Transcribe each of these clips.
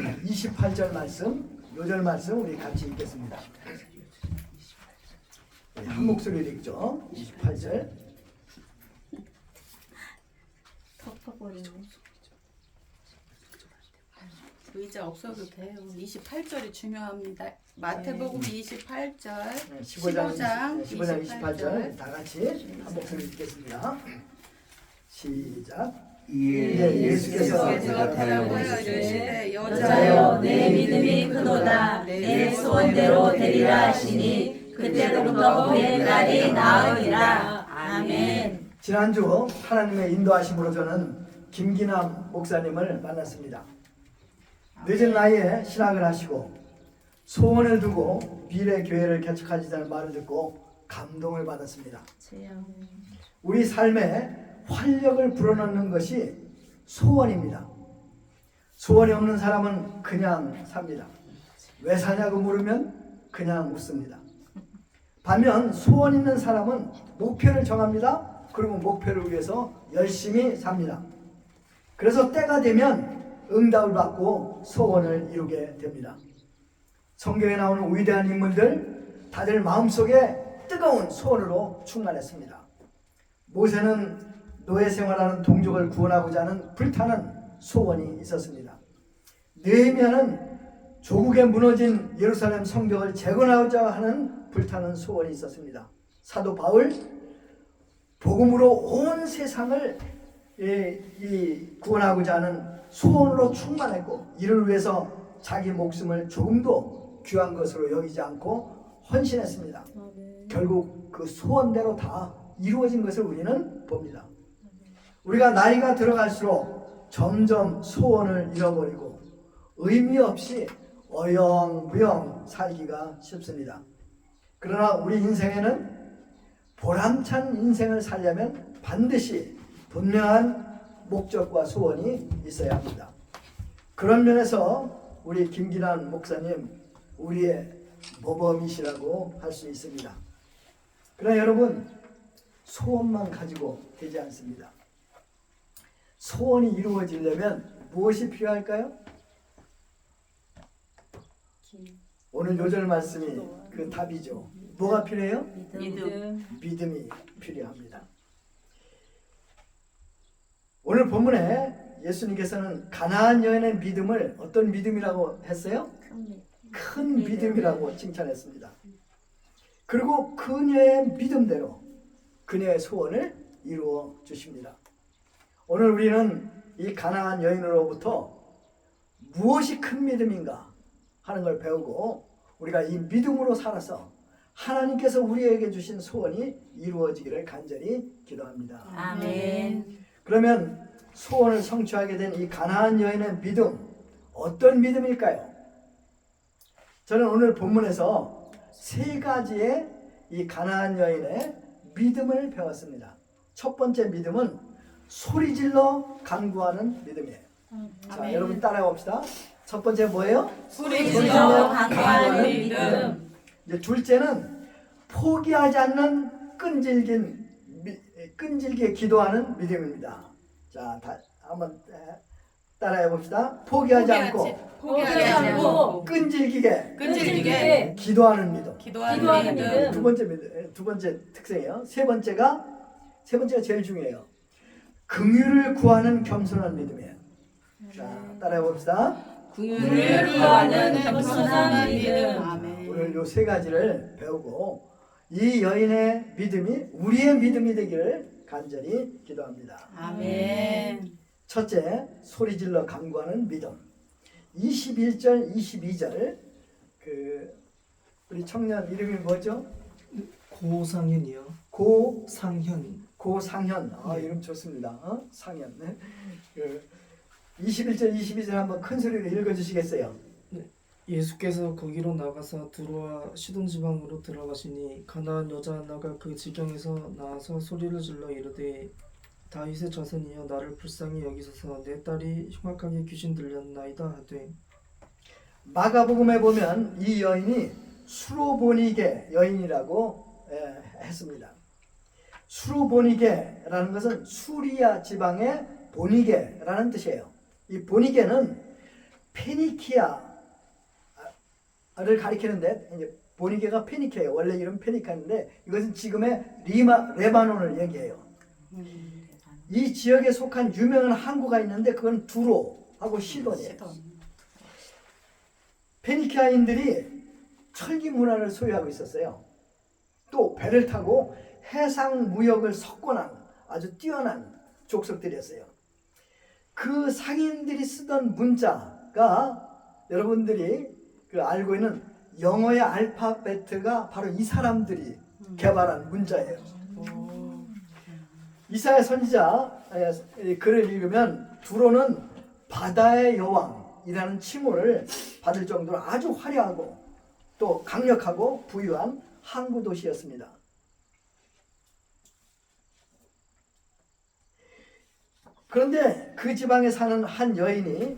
28절 말씀, 요절 말씀 우리 같이 읽겠습니다. 한 목소리로 읽죠. 28절. 덮어버리네. 의자 없어도 돼요. 28절이 중요합니다. 마태복음 28절, 15장 15장 28절 다 같이 한 목소리 읽겠습니다. 시작. 이에 예수께서 대답하여 이르시되 이르시되 여자여 내 믿음이 크도다. 내 소원대로 되리라 하시니 그때로부터 그의 딸이 나으리라. 아멘. 지난주 하나님의 인도하심으로 저는 김기남 목사님을 만났습니다. 늦은 나이에 신학을 하시고 소원을 두고 미래 교회를 개척하시다는 말을 듣고 감동을 받았습니다. 우리 삶에 활력을 불어넣는 것이 소원입니다. 소원이 없는 사람은 그냥 삽니다. 왜 사냐고 물으면 그냥 웃습니다. 반면 소원 있는 사람은 목표를 정합니다. 그리고 목표를 위해서 열심히 삽니다. 그래서 때가 되면 응답을 받고 소원을 이루게 됩니다. 성경에 나오는 위대한 인물들 다들 마음속에 뜨거운 소원으로 충만했습니다. 모세는 노예 생활하는 동족을 구원하고자 하는 불타는 소원이 있었습니다. 느헤미야는 조국에 무너진 예루살렘 성벽을 재건하고자 하는 불타는 소원이 있었습니다. 사도 바울 복음으로 온 세상을 구원하고자 하는 소원으로 충만했고 이를 위해서 자기 목숨을 조금도 귀한 것으로 여기지 않고 헌신했습니다. 결국 그 소원대로 다 이루어진 것을 우리는 봅니다. 우리가 나이가 들어갈수록 점점 소원을 잃어버리고 의미 없이 어영부영 살기가 쉽습니다. 그러나 우리 인생에는 보람찬 인생을 살려면 반드시 분명한 목적과 소원이 있어야 합니다. 그런 면에서 우리 김기란 목사님 우리의 모범이시라고 할 수 있습니다. 그러나 여러분 소원만 가지고 되지 않습니다. 소원이 이루어지려면 무엇이 필요할까요? 오늘 요절 말씀이 그 답이죠. 뭐가 필요해요? 믿음이 필요합니다. 오늘 본문에 예수님께서는 가나안 여인의 믿음을 어떤 믿음이라고 했어요? 큰 믿음이라고 칭찬했습니다. 그리고 그녀의 믿음대로 그녀의 소원을 이루어 주십니다. 오늘 우리는 이 가나안 여인으로부터 무엇이 큰 믿음인가 하는 걸 배우고 우리가 이 믿음으로 살아서 하나님께서 우리에게 주신 소원이 이루어지기를 간절히 기도합니다. 아멘. 그러면 소원을 성취하게 된 이 가나안 여인의 믿음, 어떤 믿음일까요? 저는 오늘 본문에서 세 가지의 이 가나안 여인의 믿음을 배웠습니다. 첫 번째 믿음은 소리질러 간구하는 믿음이에요. 자, 여러분 따라해 봅시다. 첫 번째 뭐예요? 소리질러 간구하는 믿음. 이제 둘째는 포기하지 않는 끈질게 기도하는 믿음입니다. 자, 한번 따라해 봅시다. 포기하지 않고 끈질기게 기도하는 믿음. 기도하는 믿음. 두 번째 특성이에요. 세 번째가 제일 중요해요. 긍휼을 구하는 겸손한 믿음이에요. 자, 따라해 봅시다. 긍휼을 구하는 겸손한 믿음. 아멘. 오늘 요 세 가지를 배우고 이 여인의 믿음이 우리의 믿음이 되기를 간절히 기도합니다. 아멘. 첫째, 소리질러 간구하는 믿음. 21절, 22절 우리 청년 이름이 뭐죠? 고상현이요. 고상현. 네. 이름 좋습니다. 상현. 네. 21절, 22절 한번 큰 소리로 읽어주시겠어요? 예수께서 거기로 나가사 두로와 시돈 지방으로 들어가시니 가나안 여자 하나가 그 지경에서 나와서 소리를 질러 이르되 다윗의 자손이여 나를 불쌍히 여기소서 내 딸이 흉악하게 귀신 들렸나이다 하되. 마가복음에 보면 이 여인이 수로보니게 여인이라고 했습니다. 수로보니게라는 것은 수리아 지방의 보니게라는 뜻이에요. 이 보니게는 페니키아를 가리키는데 이제 보니게가 페니키아예요. 원래 이름 페니키아인데 이것은 지금의 레바논을 얘기해요. 이 지역에 속한 유명한 항구가 있는데 그건 두로하고 시돈이에요. 페니키아인들이 철기 문화를 소유하고 있었어요. 또 배를 타고 해상 무역을 석권한 아주 뛰어난 족속들이었어요. 그 상인들이 쓰던 문자가 여러분들이 알고 있는 영어의 알파베트가 바로 이 사람들이 개발한 문자예요. 이사야 선지자 글을 읽으면 두로는 바다의 여왕이라는 칭호를 받을 정도로 아주 화려하고 또 강력하고 부유한 항구 도시였습니다. 그런데 그 지방에 사는 한 여인이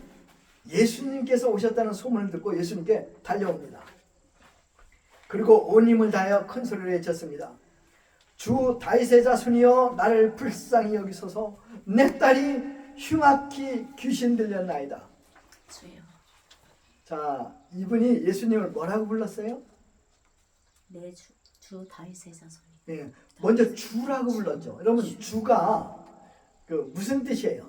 예수님께서 오셨다는 소문을 듣고 예수님께 달려옵니다. 그리고 온 힘을 다하여 큰 소리로 외쳤습니다. 주 다윗의 자손이여 나를 불쌍히 여기소서. 내 딸이 흉악히 귀신 들렸나이다. 주여. 자, 이분이 예수님을 뭐라고 불렀어요? 내 주 다윗의 자손이. 예, 먼저 주라고 불렀죠. 여러분 주가 무슨 뜻이에요?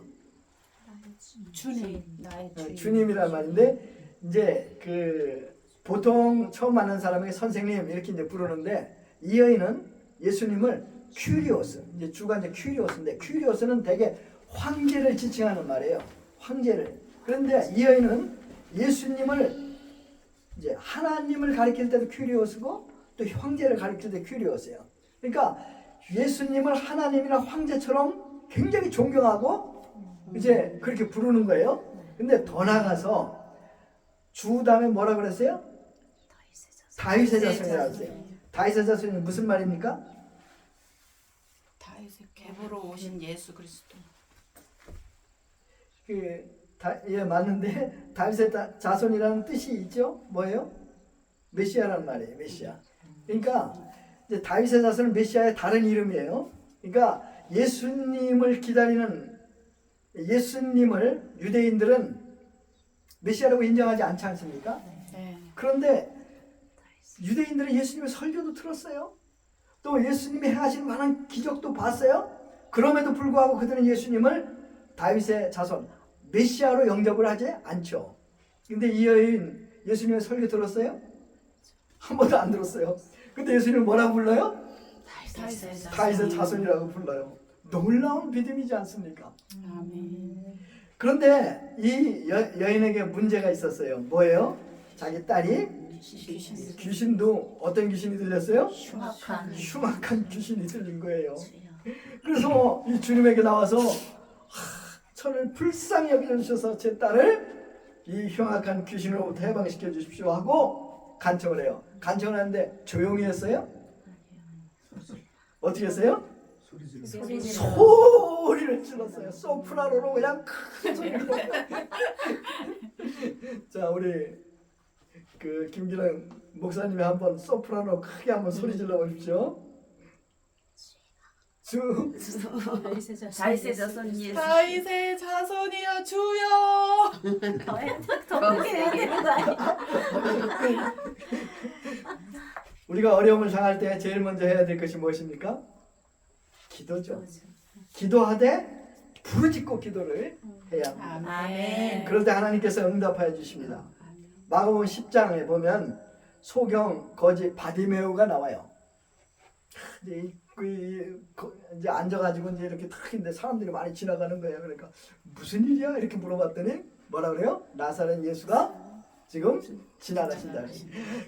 주님, 나의 주님. 주님이란 말인데 이제 보통 처음 만난 사람에게 선생님 이렇게 이제 부르는데 이 여인은 예수님을 큐리오스, 이제 주가 이제 큐리오스인데 큐리오스는 되게 황제를 지칭하는 말이에요. 황제를. 그런데 이 여인은 예수님을 이제 하나님을 가리킬 때도 큐리오스고 또 황제를 가리킬 때 큐리오스예요. 그러니까 예수님을 하나님이나 황제처럼 굉장히 존경하고 이제 그렇게 부르는 거예요. 근데 더 나가서 주 다음에 뭐라 그랬어요? 다윗의 자손이라고 했어요. 다윗의 자손이 무슨 말입니까? 다윗의 계보로 오신 예수 그리스도. 예, 맞는데 다윗의 자손이라는 뜻이 있죠? 뭐예요? 메시아라는 말이에요. 메시아. 그러니까 이제 다윗의 자손은 메시아의 다른 이름이에요. 그러니까 예수님을 기다리는 예수님을 유대인들은 메시아라고 인정하지 않지 않습니까? 네. 그런데 유대인들은 예수님의 설교도 들었어요. 또 예수님이 행하신 많은 기적도 봤어요. 그럼에도 불구하고 그들은 예수님을 다윗의 자손, 메시아로 영접을 하지 않죠. 근데 이 여인 예수님의 설교 들었어요? 한 번도 안 들었어요. 근데 예수님을 뭐라고 불러요? 다윗의 자손이라고 불러요. 놀라운 믿음이지 않습니까? 아멘. 그런데 이 여인에게 문제가 있었어요. 뭐예요? 자기 딸이 귀신도 어떤 귀신이 들렸어요? 흉악한 귀신이 들린 거예요. 그래서 이 주님에게 나와서 저를 불쌍히 여겨주셔서 제 딸을 이 흉악한 귀신으로부터 해방시켜 주십시오 하고 간청을 해요. 간청을 하는데 조용히 했어요? 어떻게 했어요? 소리를 질렀어요. 소프라노로 그냥 큰 소리로. 자, 우리 김기랑 목사님이 한번 소프라노 크게 한번 소리 질러 보십시오. 주 다윗의 자손 예수. 다윗의 자손이여 주여. 더 크게 얘기하는 거 아니야? 우리가 어려움을 당할 때 제일 먼저 해야 될 것이 무엇입니까? 기도죠. 기도하되 부르짖고 기도를 해야 합니다. 아멘. 그럴 때 하나님께서 응답하여 주십니다. 마가복음 10장에 보면 소경 거지 바디메오가 나와요. 이제 앉아가지고 이제 이렇게 탁 있는데 사람들이 많이 지나가는 거예요. 그러니까 무슨 일이야? 이렇게 물어봤더니 뭐라 그래요? 나사렛 예수가 지금 지나가신다.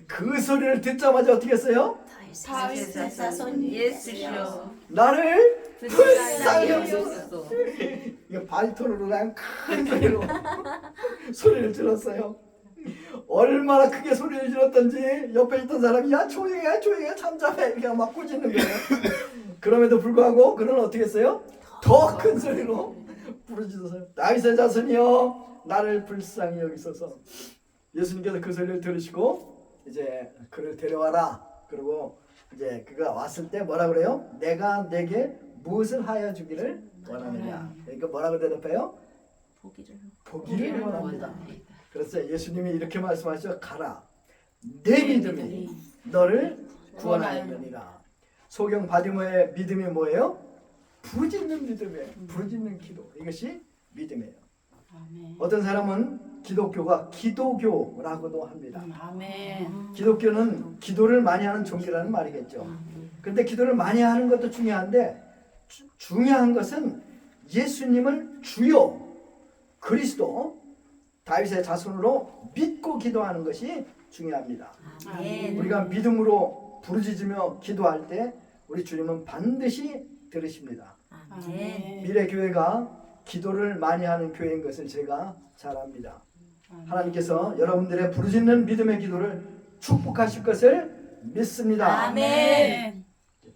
그 소리를 듣자마자 어떻게 했어요? 다윗의 자손 예수여. 나를 불쌍히 불쌍히 여기소서. 이거 바리톤으로 그냥 큰 소리로 소리를 질렀어요. 얼마나 크게 소리를 질렀던지 옆에 있던 사람이 야 조용해 조용해 잠잠해 이렇게 막 꾸짖는 거예요. 그럼에도 불구하고 그는 어떻게 했어요? 더 큰 소리로 부르짖어서 다윗의 자손이여 나를 불쌍히 여기소서. 예수님께서 그 소리를 들으시고 이제 그를 데려와라. 그리고 이제 그가 왔을 때 뭐라 그래요? 내가 내게 무엇을 하여 주기를 원하느냐. 그러니까 뭐라고 대답해요? 보기를 원합니다. 그래서 예수님이 이렇게 말씀하시죠. 가라. 내 믿음이 너를 구원하였느니라. 소경 바디모의 믿음이 뭐예요? 부르짖는 믿음이에요. 부르짖는 기도. 이것이 믿음이에요. 아멘. 어떤 사람은 기독교가 기도교라고도 합니다. 아멘. 기독교는 기도를 많이 하는 종교라는 말이겠죠. 그런데 기도를 많이 하는 것도 중요한데 중요한 것은 예수님을 주요 그리스도 다윗의 자손으로 믿고 기도하는 것이 중요합니다. 아멘. 우리가 믿음으로 부르짖으며 기도할 때 우리 주님은 반드시 들으십니다. 아멘. 미래 교회가 기도를 많이 하는 교회인 것을 제가 잘 압니다. 하나님께서 여러분들의 부르짖는 믿음의 기도를 축복하실 것을 믿습니다. 아멘.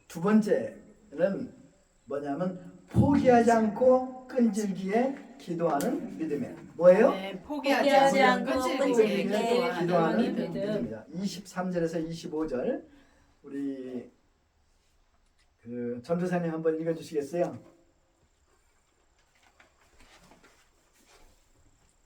두 번째는 뭐냐면 포기하지 않고 끈질기게 기도하는 믿음이에요. 뭐예요? 네, 포기하지 포기하지 않고 않고 끈질기게 끈질기게 기도하는 믿음. 믿음입니다. 23절에서 25절 우리 그 전도사님 한번 읽어주시겠어요?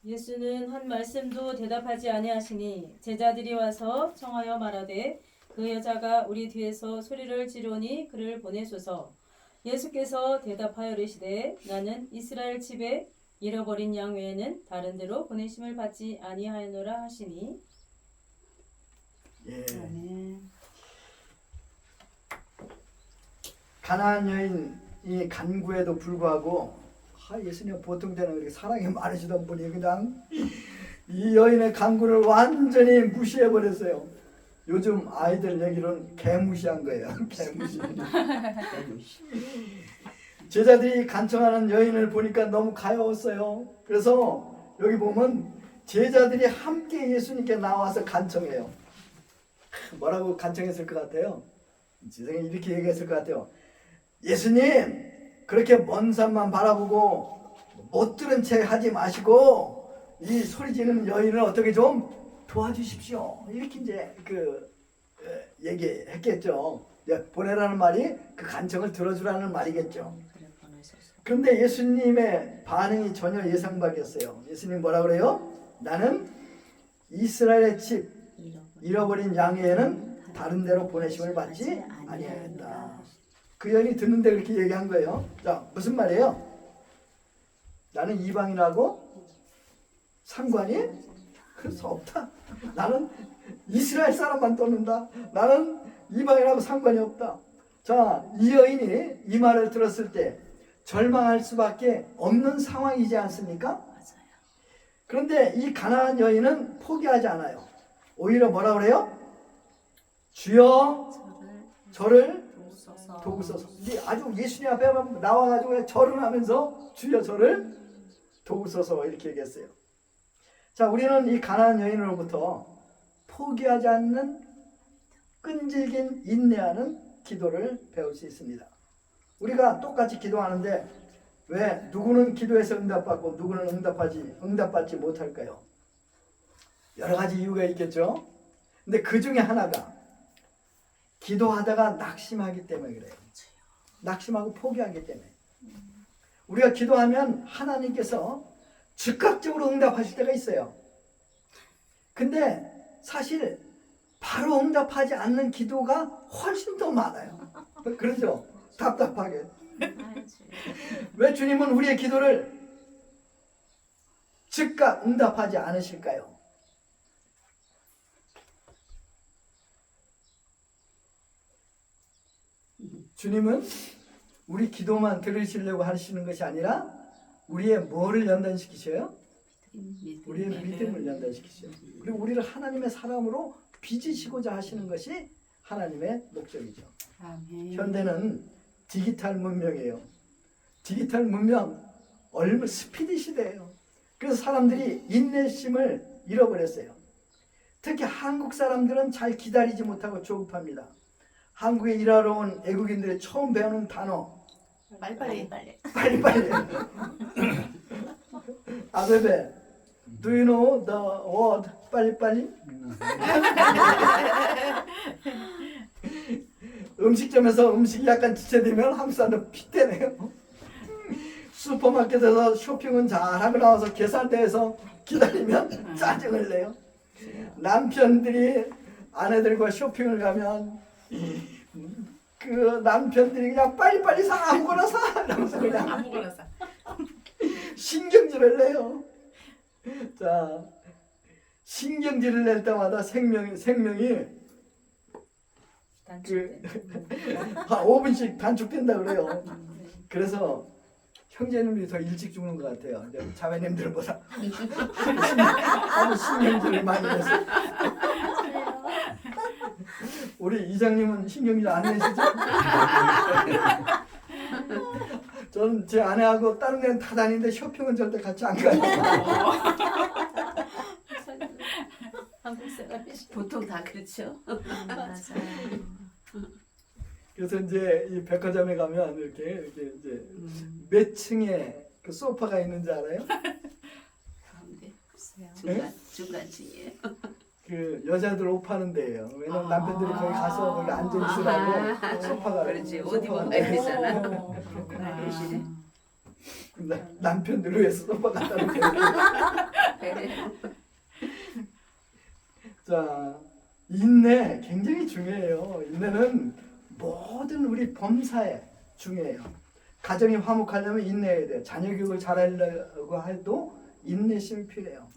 예수는 한 말씀도 대답하지 아니하시니 제자들이 와서 청하여 말하되 그 여자가 우리 뒤에서 소리를 지르니 그를 보내소서. 예수께서 대답하여 이르시되 나는 이스라엘 집에 잃어버린 양 외에는 다른 데로 보내심을 받지 아니하였노라 하시니. 예. 아멘. 가나안 여인이 간구에도 불구하고 예수님 보통 때는 그렇게 사랑이 많으시던 분이 그냥 이 여인의 간구를 완전히 무시해 버렸어요. 요즘 아이들 얘기로는 개무시한 거예요. 개무시. 제자들이 간청하는 여인을 보니까 너무 가여웠어요. 그래서 여기 보면 제자들이 함께 예수님께 나와서 간청해요. 뭐라고 간청했을 것 같아요? 지성이 이렇게 얘기했을 것 같아요. 예수님, 그렇게 먼 산만 바라보고 못 들은 채 하지 마시고 이 소리 지르는 여인을 어떻게 좀 도와주십시오. 이렇게 이제 얘기했겠죠. 보내라는 말이 그 간청을 들어주라는 말이겠죠. 그래 보내소서. 그런데 예수님의 반응이 전혀 예상 밖이었어요. 예수님 뭐라 그래요? 나는 이스라엘의 집 잃어버린 양에는 다른 데로 보내심을 받지 아니하였다. 그 여인이 듣는데 그렇게 얘기한 거예요. 자, 무슨 말이에요? 나는 이방인하고 상관이 없다. 나는 이스라엘 사람만 떠는다. 나는 이방인하고 상관이 없다. 자, 이 여인이 이 말을 들었을 때 절망할 수밖에 없는 상황이지 않습니까? 맞아요. 그런데 이 가나안 여인은 포기하지 않아요. 오히려 뭐라 그래요? 주여 저를 도우소서. 도우소서. 이게 아주 예수님 앞에 나와가지고 절을 하면서 주여 저를 도우소서 이렇게 얘기했어요. 자, 우리는 이 가나안 여인으로부터 포기하지 않는 끈질긴 인내하는 기도를 배울 수 있습니다. 우리가 똑같이 기도하는데 왜 누구는 기도해서 응답받고 누구는 응답받지 못할까요? 여러 가지 이유가 있겠죠. 근데 그 중에 하나가 기도하다가 낙심하기 때문에 그래요. 낙심하고 포기하기 때문에. 우리가 기도하면 하나님께서 즉각적으로 응답하실 때가 있어요. 근데 사실 바로 응답하지 않는 기도가 훨씬 더 많아요. 그렇죠? 답답하게. 왜 주님은 우리의 기도를 즉각 응답하지 않으실까요? 주님은 우리 기도만 들으시려고 하시는 것이 아니라 우리의 뭐를 연단시키셔요? 우리의 믿음을 연단시키셔요. 그리고 우리를 하나님의 사람으로 빚으시고자 하시는 것이 하나님의 목적이죠. 아멘. 현대는 디지털 문명이에요. 디지털 문명, 스피드 시대예요. 그래서 사람들이 인내심을 잃어버렸어요. 특히 한국 사람들은 잘 기다리지 못하고 조급합니다. 한국에 일하러 온 외국인들이 처음 배우는 단어 빨리빨리. 빨리빨리. 아베베, do you know the word 빨리빨리? 음식점에서 음식이 약간 지체되면 한국 사람들 핏대네요. 슈퍼마켓에서 쇼핑은 잘하고 나와서 계산대에서 기다리면 짜증을 내요. 남편들이 아내들과 쇼핑을 가면 그 남편들이 그냥 빨리빨리 사, 아무거나 사 이러면서 그냥 아무거나 사. 신경질을 내요. 자, 신경질을 낼 때마다 생명이 단축된. 한 5분씩 단축된다 그래요. 그래서 형제님들이 더 일찍 죽는 것 같아요. 이제 자매님들보다 아주 신경질을 많이 내서. 우리 이장님은 신경질 안 내시죠? 저는 제 아내하고 다른 데는 다 다니는데 쇼핑은 절대 같이 안 가요. 한국 사람이시. 보통 다 그렇죠. 맞아요. 그래서 이제 이 백화점에 가면 이렇게 이제 몇 층에 그 소파가 있는지 알아요? 가운데 중간층이에요. 그 여자들 옷 파는 데예요. 왜냐면 남편들이 거기 가서 거기 앉아 있으라고 소파가 그렇지. 옷 소파가 입어봐야 있어요. 되잖아. 그렇구나. 대신에. 남편들을 위해서 소파 갖다 놓고. 자, 인내 굉장히 중요해요. 인내는 모든 우리 범사에 중요해요. 가정이 화목하려면 인내해야 돼요. 자녀 교육을 잘하려고 해도 인내심이 필요해요.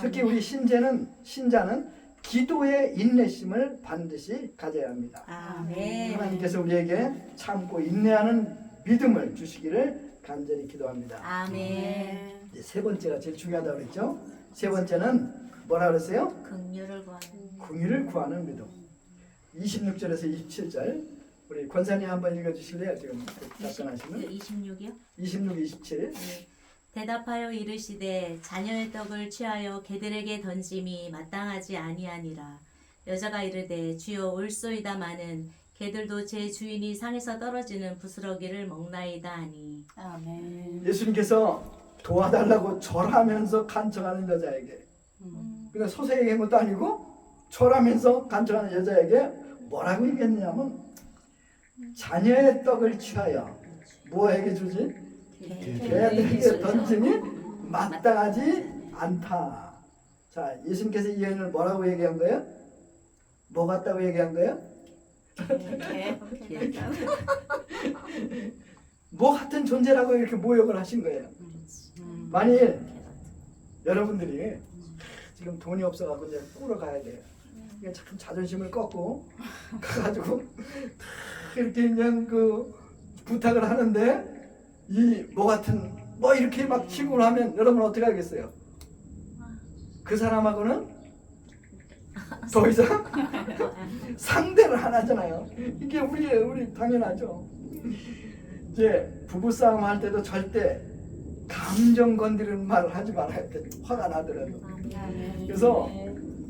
특히 우리 신자는 기도의 인내심을 반드시 가져야 합니다. 아멘. 하나님께서 우리에게 참고 인내하는 믿음을 주시기를 간절히 기도합니다. 아멘. 이제 세 번째가 제일 중요하다고 그랬죠. 세 번째는 뭐라 그랬어요? 긍휼을 구하는. 궁의를 구하는 믿음. 26절에서 27절 우리 권사님 한번 읽어주실래요? 지금 답변하시는 26이요? 26, 27. 대답하여 이르시되 자녀의 떡을 취하여 개들에게 던짐이 마땅하지 아니하니라. 여자가 이르되 주여 올소이다마는 개들도 제 주인이 상에서 떨어지는 부스러기를 먹나이다 하니. 아멘. 예수님께서 도와달라고 절하면서 간청하는 여자에게, 그러니까 소세게 한 것도 아니고 절하면서 간청하는 여자에게 뭐라고 얘기했냐면 자녀의 떡을 취하여 뭐에게 주지? 개들에게 던짐이 마땅하지 않다. 자, 예수님께서 이 여인을 뭐라고 얘기한 거예요? 뭐 같다고 얘기한 거예요? 뭐 같은 존재라고 이렇게 모욕을 하신 거예요. 만일 여러분들이 지금 돈이 없어가지고 이제 꾸러 가야 돼요. 그러니까 참 자존심을 꺾고 가가지고 이렇게 그냥 그 부탁을 하는데 이 뭐 같은 뭐 이렇게 막 신고를 하면 여러분 어떻게 하겠어요? 그 사람하고는 더 이상 상대를 안 하잖아요. 이게 우리 당연하죠. 이제 부부싸움 할 때도 절대 감정 건드리는 말을 하지 말아야 돼. 화가 나더라도. 그래서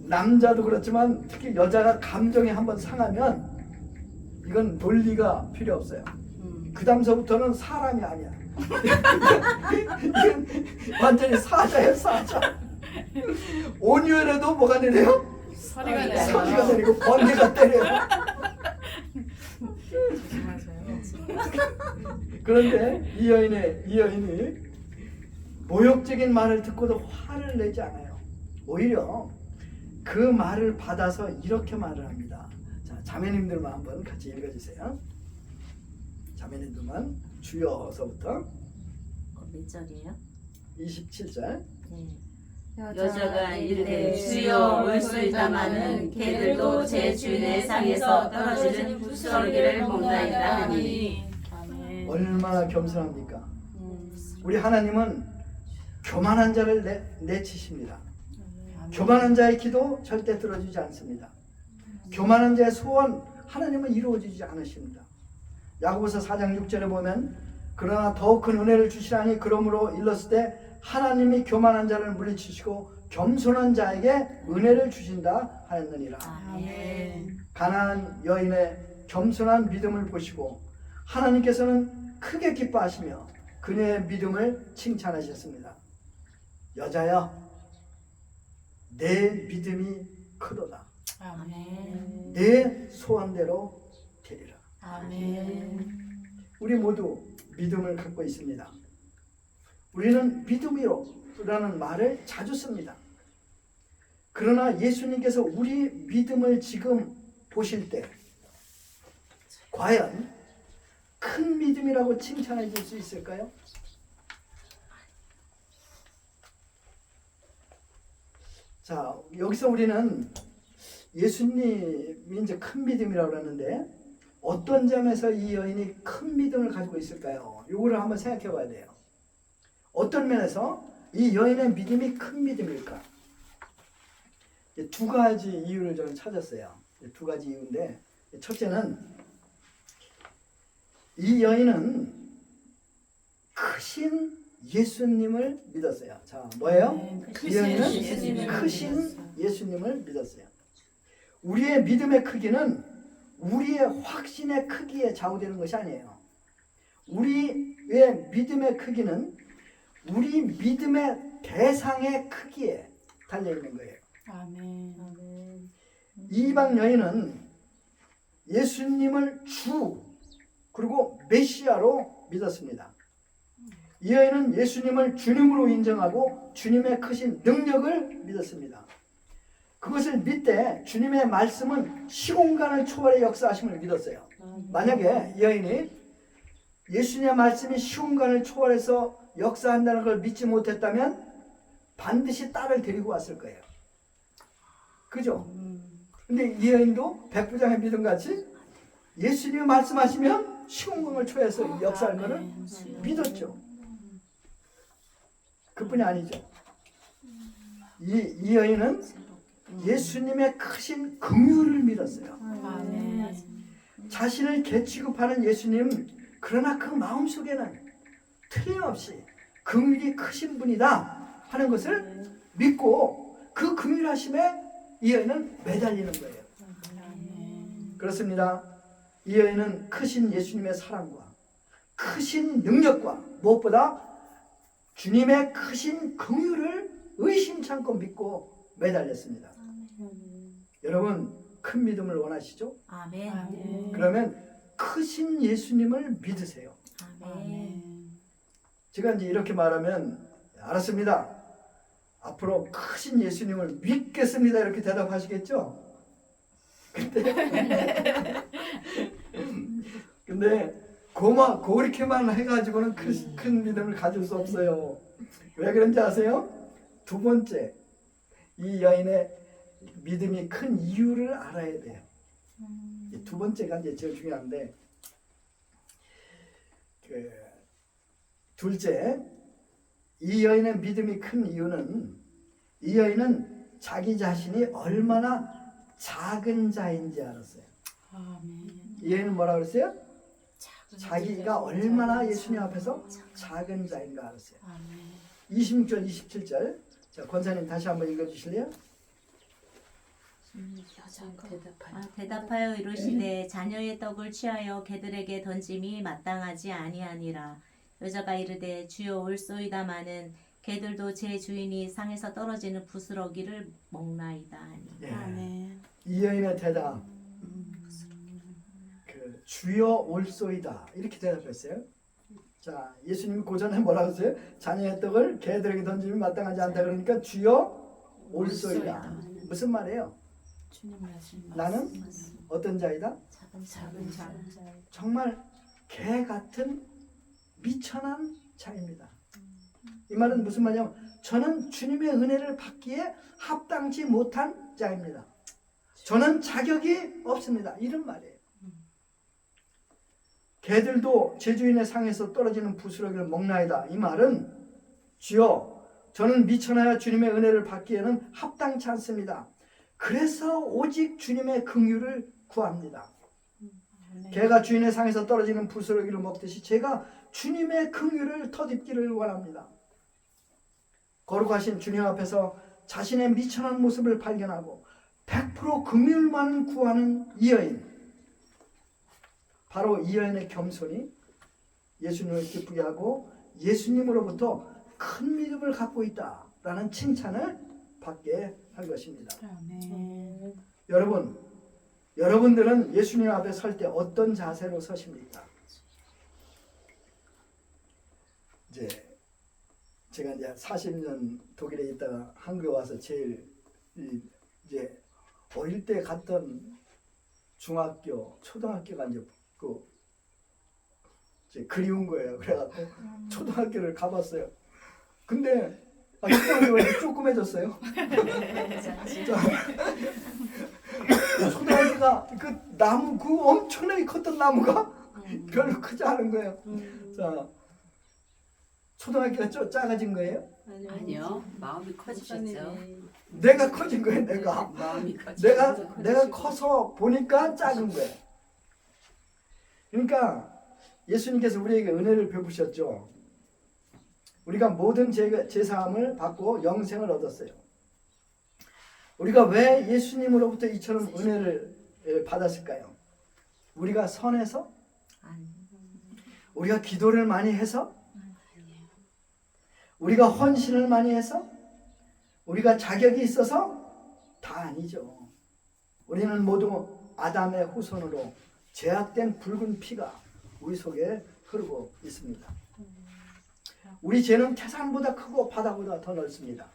남자도 그렇지만 특히 여자가 감정이 한번 상하면 이건 논리가 필요 없어요. 그 다음서부터는 사람이 아니야. 이건 완전히 사자예요, 사자. 온유해도 뭐가 내려요? 소리가 나요. 소리가 내리고 번개가 때려요. 그런데 이 여인이 모욕적인 말을 듣고도 화를 내지 않아요. 오히려 그 말을 받아서 이렇게 말을 합니다. 자, 자매님들만 한번 같이 읽어주세요. 자매님들만 주여서부터 몇 절이에요? 27절. 네. 여자가 이르되 주여 올소이다마는 개들도 제 주인의 상에서 떨어지는 부스러기를 먹나이다 하니. 아멘. 얼마나 겸손합니까? 우리 하나님은 교만한 자를 내치십니다. 교만한 자의 기도 절대 들어주지 않습니다. 교만한 자의 소원 하나님은 이루어지지 않으십니다. 야고보서 4장 6절에 보면 그러나 더욱 큰 은혜를 주시라니 그러므로 일렀을 때 하나님이 교만한 자를 물리치시고 겸손한 자에게 은혜를 주신다 하였느니라. 아멘. 가나안 여인의 겸손한 믿음을 보시고 하나님께서는 크게 기뻐하시며 그녀의 믿음을 칭찬하셨습니다. 여자여, 내 믿음이 크도다. 아멘. 내 소원대로 되리라. 아멘. 우리 모두 믿음을 갖고 있습니다. 우리는 믿음이로라는 말을 자주 씁니다. 그러나 예수님께서 우리 믿음을 지금 보실 때 과연 큰 믿음이라고 칭찬해 줄 수 있을까요? 자, 여기서 우리는 예수님이 이제 큰 믿음이라고 그러는데 어떤 점에서 이 여인이 큰 믿음을 가지고 있을까요? 요거를 한번 생각해 봐야 돼요. 어떤 면에서 이 여인의 믿음이 큰 믿음일까? 두 가지 이유를 저는 찾았어요. 두 가지 이유인데 첫째는 이 여인은 크신 예수님을 믿었어요. 자, 뭐예요? 이 여인은 크신 예수님을 믿었어요. 우리의 믿음의 크기는 우리의 확신의 크기에 좌우되는 것이 아니에요. 우리의 믿음의 크기는 우리 믿음의 대상의 크기에 달려있는 거예요. 아멘. 이방 여인은 예수님을 주 그리고 메시아로 믿었습니다. 이 여인은 예수님을 주님으로 인정하고 주님의 크신 능력을 믿었습니다. 그것을 믿되 주님의 말씀은 시공간을 초월해 역사하심을 믿었어요. 만약에 이 여인이 예수님의 말씀이 시공간을 초월해서 역사한다는 걸 믿지 못했다면 반드시 딸을 데리고 왔을 거예요. 그죠? 근데 이 여인도 백부장의 믿음같이 예수님이 말씀하시면 시공간을 초월해서 역사할 거를 믿었죠. 그뿐이 아니죠. 이 여인은 예수님의 크신 긍휼을 믿었어요. 아멘. 자신을 개취급하는 예수님, 그러나 그 마음속에는 틀림없이 긍휼이 크신 분이다 하는 것을 믿고 그 긍휼하심에 이 여인은 매달리는 거예요. 그렇습니다. 이 여인은 크신 예수님의 사랑과 크신 능력과 무엇보다 주님의 크신 긍휼을 의심찮고 믿고 매달렸습니다. 여러분 큰 믿음을 원하시죠? 아멘. 그러면 크신 예수님을 믿으세요. 아멘. 제가 이제 이렇게 말하면 알았습니다. 앞으로 크신 예수님을 믿겠습니다. 이렇게 대답하시겠죠? 근데 그렇게만 해가지고는 큰 믿음을 가질 수 없어요. 왜 그런지 아세요? 두 번째, 이 여인의 믿음이 큰 이유를 알아야 돼요. 두 번째가 이제 제일 중요한데, 둘째, 이 여인의 믿음이 큰 이유는 이 여인은 자기 자신이 얼마나 작은 자인지 알았어요. 아멘. 이 여인은 뭐라 그랬어요? 자기가 얼마나 예수님 앞에서 작은 자인가 알았어요. 아멘. 26절, 27절. 자, 권사님 다시 한번 읽어주실래요? 대답하여 이르시되 자녀의 떡을 취하여 개들에게 던짐이 마땅하지 아니하니라. 여자가 이르되 주여 올소이다마는 개들도 제 주인이 상에서 떨어지는 부스러기를 먹나이다 하니. 예. 아멘. 이 여인의 대답. 주여 올소이다 이렇게 대답했어요. 자, 예수님이 고전에 뭐라고 했어요? 자녀의 떡을 개들에게 던지면 마땅하지 않다 그러니까 주여 올소이다. 무슨 말이에요? 주님 말씀. 나는 어떤 자이다? 작은 자. 정말 개 같은 미천한 자입니다. 이 말은 무슨 말이냐면 저는 주님의 은혜를 받기에 합당치 못한 자입니다. 저는 자격이 없습니다. 이런 말이에요. 개들도 제 주인의 상에서 떨어지는 부스러기를 먹나이다. 이 말은 주여 저는 미천하여 주님의 은혜를 받기에는 합당치 않습니다. 그래서 오직 주님의 긍휼을 구합니다. 개가 주인의 상에서 떨어지는 부스러기를 먹듯이 제가 주님의 긍휼을 터집기를 원합니다. 거룩하신 주님 앞에서 자신의 미천한 모습을 발견하고 100% 긍휼만 구하는 이 여인, 바로 이 여인의 겸손이 예수님을 기쁘게 하고 예수님으로부터 큰 믿음을 갖고 있다라는 칭찬을 받게 할 것입니다. 아멘. 여러분들은 예수님 앞에 설 때 어떤 자세로 서십니까? 이제 제가 이제 40년 독일에 있다가 한국에 와서 제일 이제 어릴 때 갔던 중학교, 초등학교가 이제 이제 그리운 거예요. 그래갖고 초등학교를 가봤어요. 근데 초등학교가 왜 조그매졌어요? 진짜. 초등학교가 그 나무 그 엄청나게 컸던 나무가 별로 크지 않은 거예요. 자, 초등학교가 작아진 거예요? 아니요. 마음이 커지셨죠. 집사님이 내가 커진 거예요. 내가 마음이 커지셨죠. 내가 커서 보니까 작은 거예요. 그러니까 예수님께서 우리에게 은혜를 베푸셨죠. 우리가 모든 제사함을 받고 영생을 얻었어요. 우리가 왜 예수님으로부터 이처럼 은혜를 받았을까요? 우리가 선해서? 우리가 기도를 많이 해서? 우리가 헌신을 많이 해서? 우리가 자격이 있어서? 다 아니죠. 우리는 모두 아담의 후손으로 죄악된 붉은 피가 우리 속에 흐르고 있습니다. 우리 죄는 태산보다 크고 바다보다 더 넓습니다.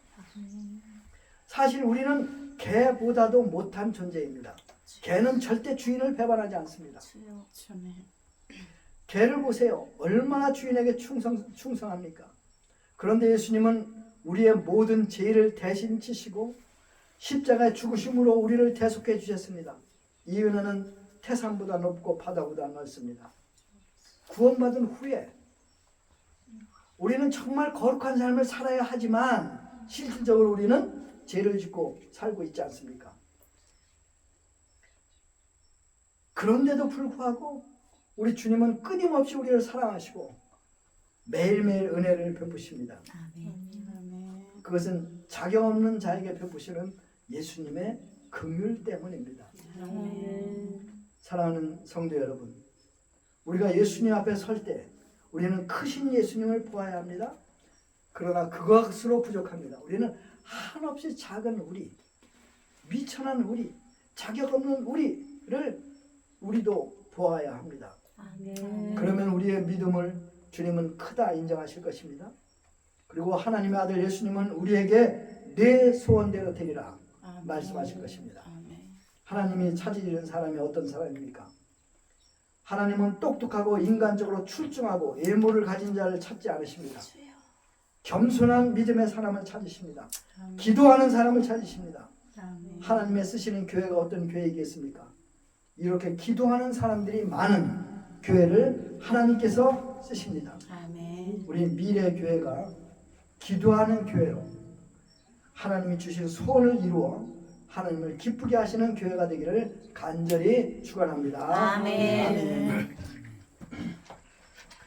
사실 우리는 개보다도 못한 존재입니다. 개는 절대 주인을 배반하지 않습니다. 개를 보세요. 얼마나 주인에게 충성합니까? 그런데 예수님은 우리의 모든 죄를 대신 지시고 십자가의 죽으심으로 우리를 대속해 주셨습니다. 이 은혜는 태산보다 높고 바다보다 넓습니다. 구원받은 후에 우리는 정말 거룩한 삶을 살아야 하지만 실질적으로 우리는 죄를 짓고 살고 있지 않습니까? 그런데도 불구하고 우리 주님은 끊임없이 우리를 사랑하시고 매일매일 은혜를 베푸십니다. 그것은 자격 없는 자에게 베푸시는 예수님의 긍휼 때문입니다. 사랑하는 성도 여러분, 우리가 예수님 앞에 설 때 우리는 크신 예수님을 보아야 합니다. 그러나 그것으로 부족합니다. 우리는 한없이 작은 우리, 미천한 우리, 자격 없는 우리도 보아야 합니다. 그러면 우리의 믿음을 주님은 크다 인정하실 것입니다. 그리고 하나님의 아들 예수님은 우리에게 내 소원대로 되리라 말씀하실 것입니다. 하나님이 찾으시는 사람이 어떤 사람입니까? 하나님은 똑똑하고 인간적으로 출중하고 예물을 가진 자를 찾지 않으십니다. 겸손한 믿음의 사람을 찾으십니다. 기도하는 사람을 찾으십니다. 하나님의 쓰시는 교회가 어떤 교회이겠습니까? 이렇게 기도하는 사람들이 많은 교회를 하나님께서 쓰십니다. 우리 미래 교회가 기도하는 교회로 하나님이 주신 소원을 이루어 하나님을 기쁘게 하시는 교회가 되기를 간절히 축원합니다. 아멘.